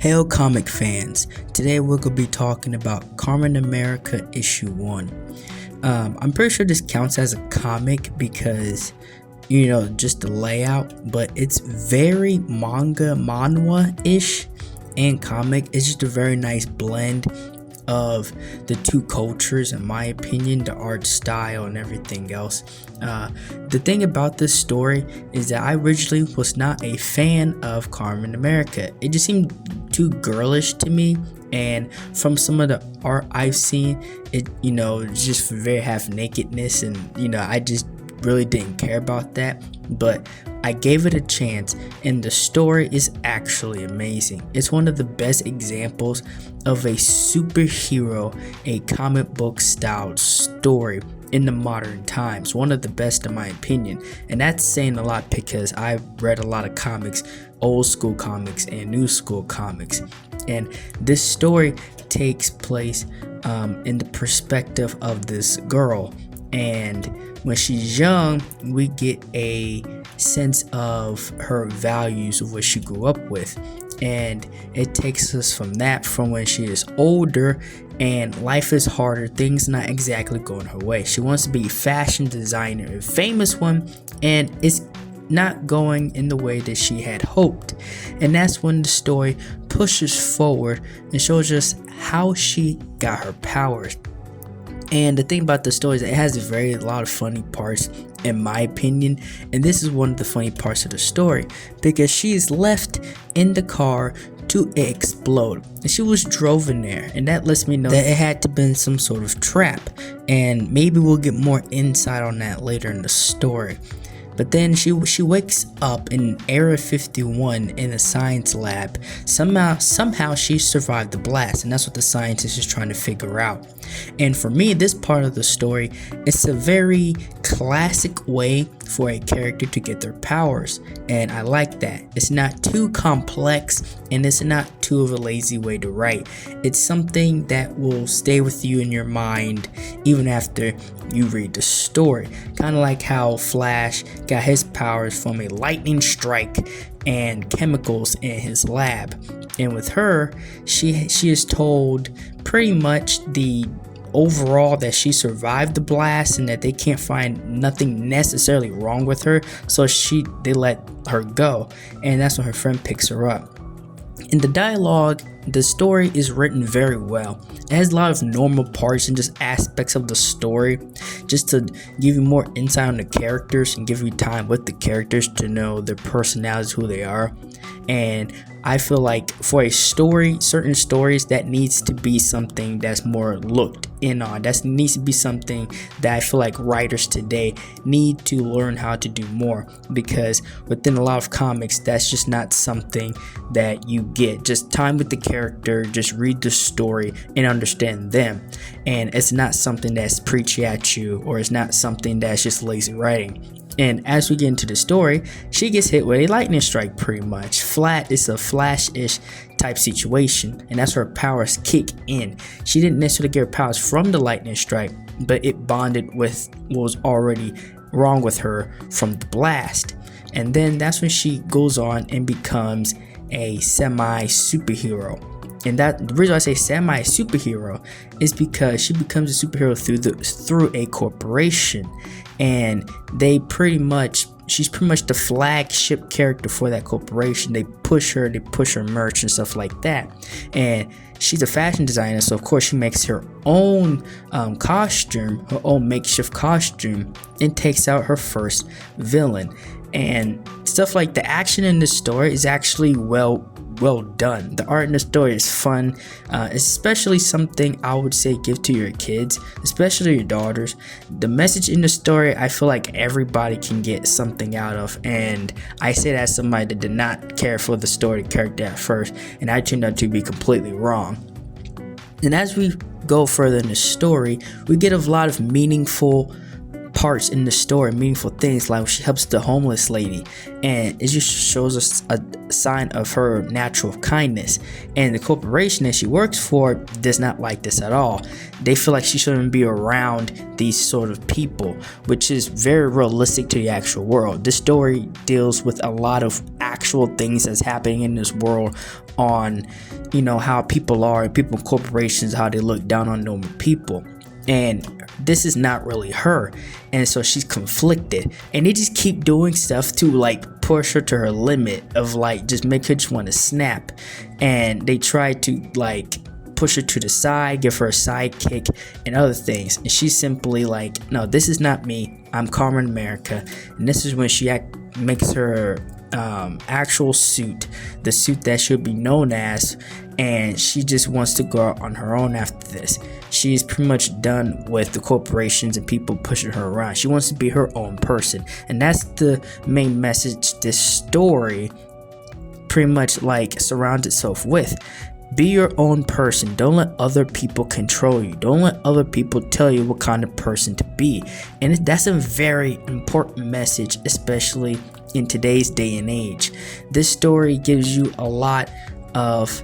Hail comic fans, today we're going to be talking about KAMEN America issue 1. I'm pretty sure this counts as a comic because, just the layout, but it's very manhwa-ish and comic. It's just a very nice blend of the two cultures, in my opinion, the art style and everything else. The thing about this story is that I originally was not a fan of KAMEN America. It just seemed too girlish to me, and from some of the art I've seen, it just very half nakedness, and I just really didn't care about that. But I gave it a chance, and the story is actually amazing. It's one of the best examples of a superhero, a comic book style story in the modern times. One of the best in my opinion, and that's saying a lot because I've read a lot of comics, old school comics and new school comics, and this story takes place in the perspective of this girl. And when she's young, we get a sense of her values of what she grew up with, and it takes us from when she is older and life is harder, things not exactly going her way. She wants to be a fashion designer, a famous one, and it's not going in the way that she had hoped. And that's when the story pushes forward and shows us how she got her powers. And the thing about the story is that it has a lot of funny parts, in my opinion, and this is one of the funny parts of the story because she is left in the car to explode, and she was driven there, and that lets me know that it had to been some sort of trap, and maybe we'll get more insight on that later in the story. But then she wakes up in Area 51 in a science lab. Somehow she survived the blast, and that's what the scientist is trying to figure out. And for me, this part of the story, it's a very classic way for a character to get their powers, and I like that. It's not too complex, and it's not too of a lazy way to write. It's something that will stay with you in your mind even after you read the story. Kind of like how Flash got his powers from a lightning strike and chemicals in his lab. And with her, she is told pretty much the overall that she survived the blast and that they can't find nothing necessarily wrong with her, so they let her go, and that's when her friend picks her up. In the dialogue, the story is written very well. It has a lot of normal parts and just aspects of the story, just to give you more insight on the characters and give you time with the characters to know their personalities, who they are. And I feel like for a story, certain stories, that needs to be something that's more looked in on. That needs to be something that I feel like writers today need to learn how to do more, because within a lot of comics, that's just not something that you get. Just time with the character, just read the story and understand them. And it's not something that's preachy at you, or it's not something that's just lazy writing. And as we get into the story, she gets hit with a lightning strike pretty much. It's a Flash-ish type situation, and that's where her powers kick in. She didn't necessarily get her powers from the lightning strike, but it bonded with what was already wrong with her from the blast. And then that's when she goes on and becomes a semi-superhero. And the reason I say semi-superhero is because she becomes a superhero through a corporation, and she's pretty much the flagship character for that corporation. They push her merch and stuff like that. And she's a fashion designer, so of course she makes her own costume, her own makeshift costume, and takes out her first villain. And stuff like the action in this story is actually well done. The art in the story is fun, especially something I would say give to your kids, especially your daughters. The message in the story, I feel like everybody can get something out of, and I say that as somebody that did not care for the story character at first, and I turned out to be completely wrong. And as we go further in the story, we get a lot of meaningful parts in the story, meaningful things, like she helps the homeless lady, and it just shows us a sign of her natural kindness. And the corporation that she works for does not like this at all. They feel like she shouldn't be around these sort of people, which is very realistic to the actual world. This story deals with a lot of actual things that's happening in this world on, how people are, people, corporations, how they look down on normal people. And this is not really her, and so she's conflicted, and they just keep doing stuff to like push her to her limit of like just make her just want to snap. And they try to like push her to the side, give her a sidekick and other things, and she's simply like, no, this is not me, I'm KAMEN America. And this is when she makes her actual suit, the suit that should be known as, and she just wants to go out on her own after this. She's pretty much done with the corporations and people pushing her around. She wants to be her own person, and that's the main message this story pretty much like surrounds itself with. Be your own person. Don't let other people control you. Don't let other people tell you what kind of person to be. And that's a very important message, especially in today's day and age. This story gives you a lot of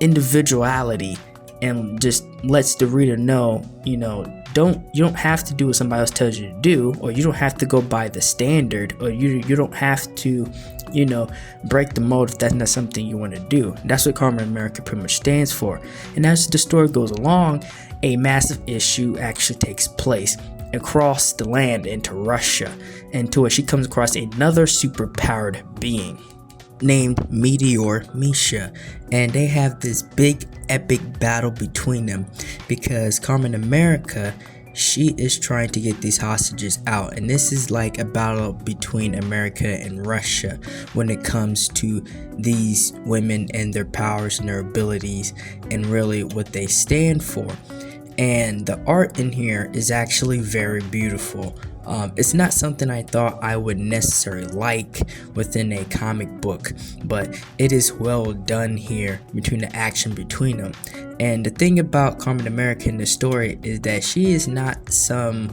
individuality and just lets the reader know, you don't have to do what somebody else tells you to do, or you don't have to go by the standard, or you don't have to break the mold if that's not something you want to do. That's what KAMEN America pretty much stands for. And as the story goes along, a massive issue actually takes place across the land into Russia, into where she comes across another superpowered being named Meteor Misha, and they have this big epic battle between them because KAMEN America, she is trying to get these hostages out, and this is like a battle between America and Russia when it comes to these women and their powers and their abilities and really what they stand for. And the art in here is actually very beautiful. It's not something I thought I would necessarily like within a comic book, but it is well done here between the action between them. And the thing about KAMEN America in the story is that she is not some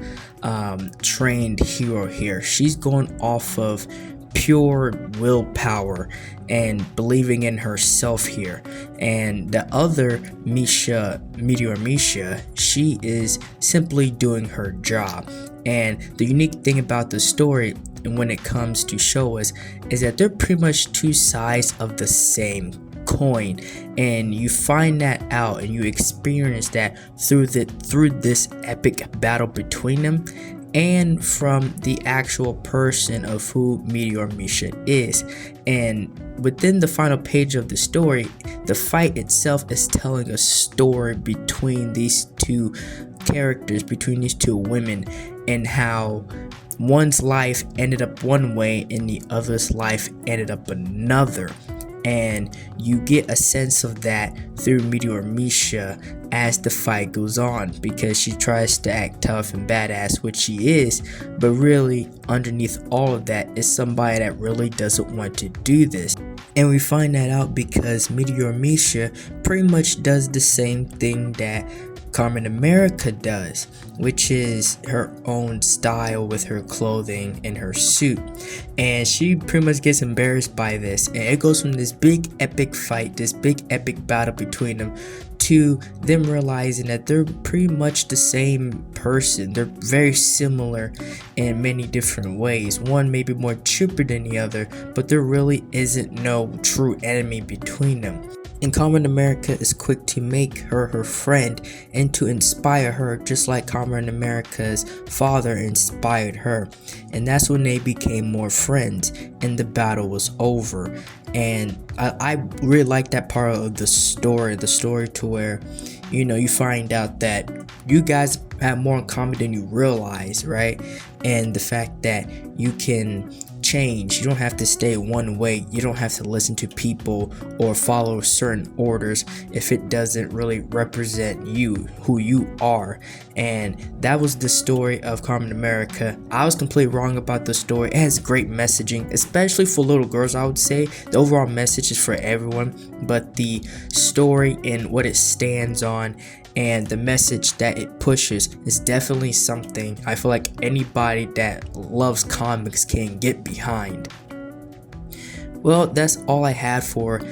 trained hero here. She's going off of pure willpower and believing in herself here. And the other Misha, Meteor Misha, she is simply doing her job. And the unique thing about the story, and when it comes to show us, is that they're pretty much two sides of the same coin, and you find that out and you experience that through this epic battle between them, and from the actual person of who Meteor Misha is. And within the final page of the story, the fight itself is telling a story between these two characters, between these two women, and how one's life ended up one way and the other's life ended up another. And you get a sense of that through Meteor Misha as the fight goes on, because she tries to act tough and badass, which she is, but really underneath all of that is somebody that really doesn't want to do this. And we find that out because Meteor Misha pretty much does the same thing that KAMEN America does, which is her own style with her clothing and her suit. And she pretty much gets embarrassed by this, and it goes from this big epic fight, this big epic battle between them, to them realizing that they're pretty much the same person. They're very similar in many different ways. One may be more chipper than the other, but there really isn't no true enemy between them. And KAMEN America is quick to make her her friend and to inspire her, just like KAMEN America's father inspired her. And that's when they became more friends and the battle was over. And I really like that part of the story to where, you find out that you guys have more in common than you realize, right? And the fact that you can change. You don't have to stay one way. You don't have to listen to people or follow certain orders if it doesn't really represent you, who you are. And that was the story of KAMEN America. I was completely wrong about the story. It has great messaging, especially for little girls. I would say the overall message is for everyone, but the story and what it stands on and the message that it pushes is definitely something I feel like anybody that loves comics can get behind. Well, that's all I had for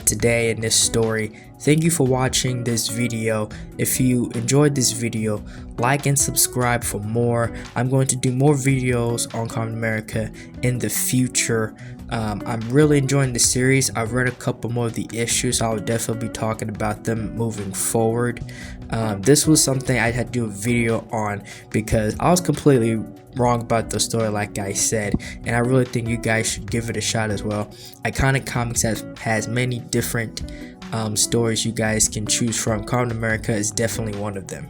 today in this story. Thank you for watching this video. If you enjoyed this video, like and subscribe for more. I'm going to do more videos on KAMEN America in the future. I'm really enjoying the series. I've read a couple more of the issues. I will definitely be talking about them moving forward. This was something I had to do a video on because I was completely wrong about the story, like I said, and I really think you guys should give it a shot as well. Iconic Comics has many different stories you guys can choose from. Kamen America is definitely one of them.